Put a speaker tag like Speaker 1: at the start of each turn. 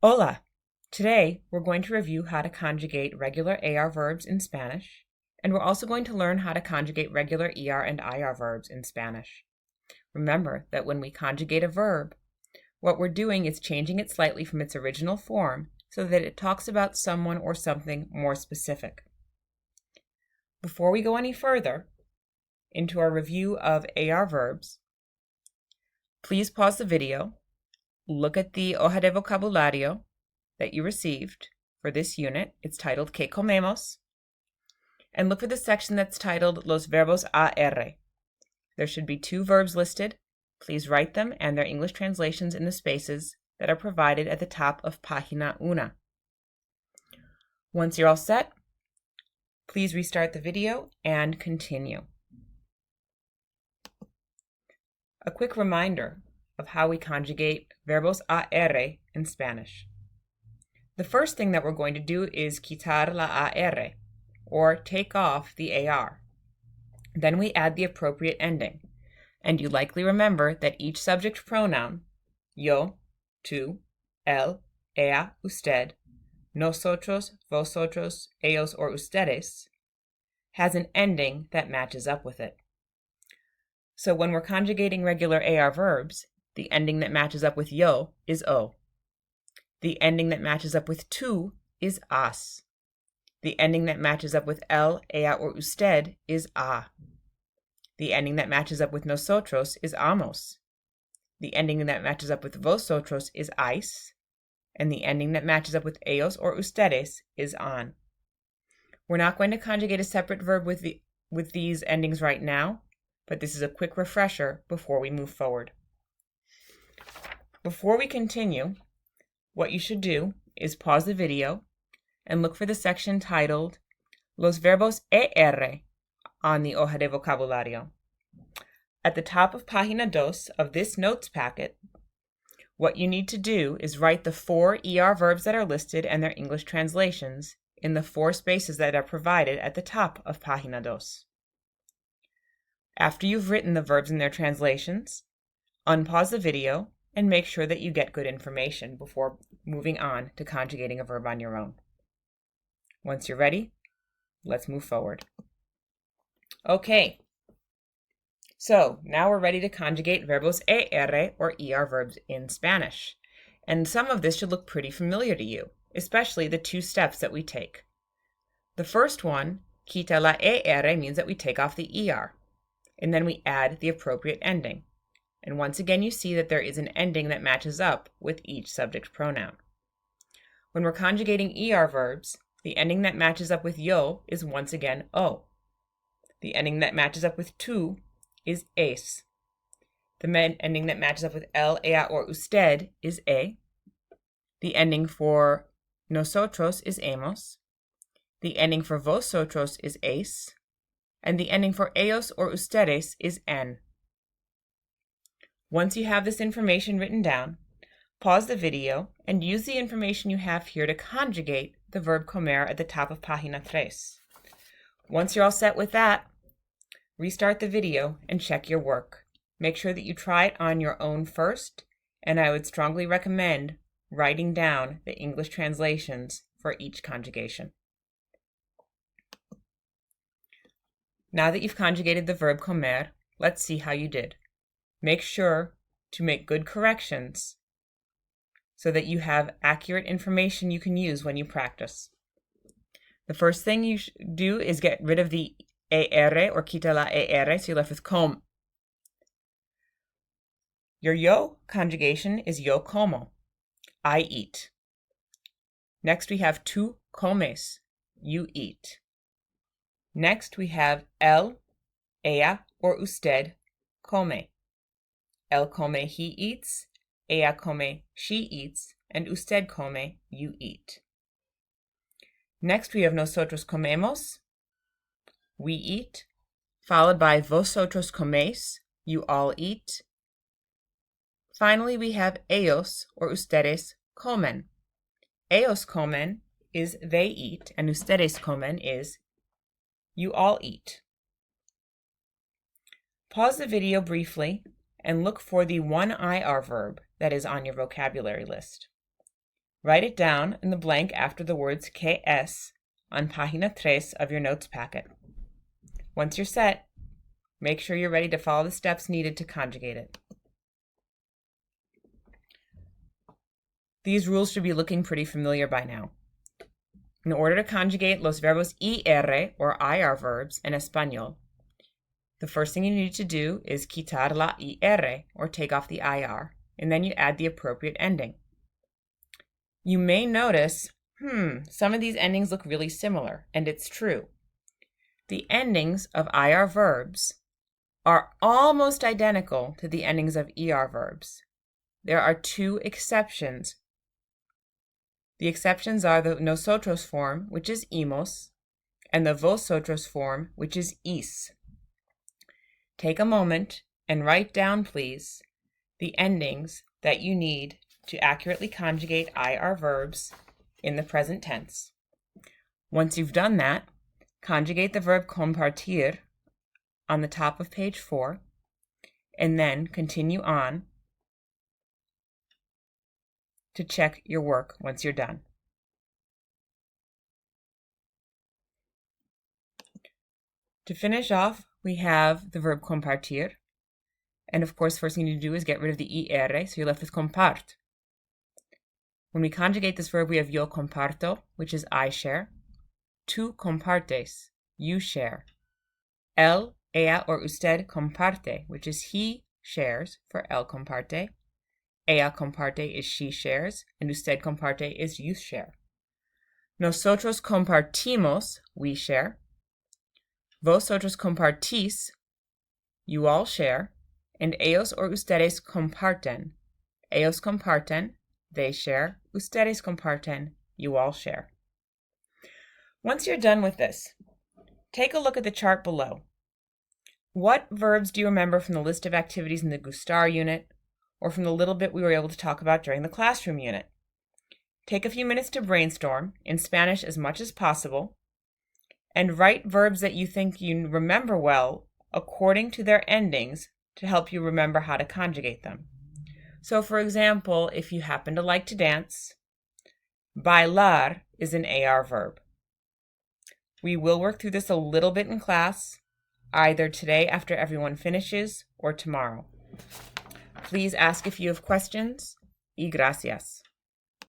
Speaker 1: Hola! Today, we're going to review how to conjugate regular AR verbs in Spanish, and we're also going to learn how to conjugate regular ER and IR verbs in Spanish. Remember that when we conjugate a verb, what we're doing is changing it slightly from its original form so that it talks about someone or something more specific. Before we go any further into our review of AR verbs, please pause the video, look at the hoja de vocabulario that you received for this unit. It's titled ¿Qué comemos? And look for the section that's titled Los verbos AR. There should be two verbs listed. Please write them and their English translations in the spaces that are provided at the top of Página 1. Once you're all set, please restart the video and continue. A quick reminder of how we conjugate verbos AR in Spanish. The first thing that we're going to do is quitar la AR, or take off the AR. Then we add the appropriate ending, and you likely remember that each subject pronoun, yo, tú, él, ella, usted, nosotros, vosotros, ellos, or ustedes, has an ending that matches up with it. So when we're conjugating regular AR verbs, the ending that matches up with yo is o. The ending that matches up with tú is as. The ending that matches up with él, ella, or usted is a. The ending that matches up with nosotros is amos. The ending that matches up with vosotros is ais. And the ending that matches up with ellos or ustedes is an. We're not going to conjugate a separate verb with these endings right now, but this is a quick refresher before we move forward. Before we continue, what you should do is pause the video and look for the section titled Los verbos ER on the hoja de vocabulario. At the top of Página 2 of this notes packet, what you need to do is write the 4 ER verbs that are listed and their English translations in the 4 spaces that are provided at the top of Página 2. After you've written the verbs and their translations, unpause the video and make sure that you get good information before moving on to conjugating a verb on your own. Once you're ready, let's move forward. Okay, so now we're ready to conjugate verbos ER or ER verbs in Spanish. And some of this should look pretty familiar to you, especially the 2 steps that we take. The first one, quita la ER, means that we take off the ER, and then we add the appropriate ending. And once again, you see that there is an ending that matches up with each subject pronoun. When we're conjugating ER verbs, the ending that matches up with yo is once again o. The ending that matches up with tú is es. The ending that matches up with él, ella, or usted is e. The ending for nosotros is hemos. The ending for vosotros is es. And the ending for ellos or ustedes is en. Once you have this information written down, pause the video and use the information you have here to conjugate the verb comer at the top of Página 3. Once you're all set with that, restart the video and check your work. Make sure that you try it on your own first, and I would strongly recommend writing down the English translations for each conjugation. Now that you've conjugated the verb comer, let's see how you did. Make sure to make good corrections so that you have accurate information you can use when you practice. The first thing you do is get rid of the ER or quita la ER, so you're left with com. Your yo conjugation is yo como, I eat. Next we have tú comes, you eat. Next we have él, ella, or usted come. Él come, he eats. Ella come, she eats. And usted come, you eat. Next we have nosotros comemos, we eat, followed by vosotros coméis, you all eat. Finally we have ellos or ustedes comen. Ellos comen is they eat, and ustedes comen is you all eat. Pause the video briefly and look for the one IR verb that is on your vocabulary list. Write it down in the blank after the words que es on página 3 of your notes packet. Once you're set, make sure you're ready to follow the steps needed to conjugate it. These rules should be looking pretty familiar by now. In order to conjugate los verbos ER or IR verbs in Español, the first thing you need to do is quitar la ER or take off the IR, and then you add the appropriate ending. You may notice, some of these endings look really similar, and it's true. The endings of IR verbs are almost identical to the endings of ER verbs. There are two exceptions. The exceptions are the nosotros form, which is imos, and the vosotros form, which is is. Take a moment and write down, please, the endings that you need to accurately conjugate IR verbs in the present tense. Once you've done that, conjugate the verb compartir on the top of page 4, and then continue on to check your work once you're done. To finish off, we have the verb compartir. And of course, first thing you need to do is get rid of the ER, so you're left with compart. When we conjugate this verb, we have yo comparto, which is I share. Tú compartes, you share. Él, ella, or usted comparte, which is he shares, for él comparte. Ella comparte is she shares, and usted comparte is you share. Nosotros compartimos, we share. Vosotros compartís, you all share. And ellos or ustedes comparten. Ellos comparten, they share. Ustedes comparten, you all share. Once you're done with this, take a look at the chart below. What verbs do you remember from the list of activities in the Gustar unit, or from the little bit we were able to talk about during the classroom unit? Take a few minutes to brainstorm, in Spanish as much as possible, and write verbs that you think you remember well according to their endings to help you remember how to conjugate them. So for example, if you happen to like to dance, bailar is an AR verb. We will work through this a little bit in class, either today after everyone finishes or tomorrow. Please ask if you have questions, y gracias.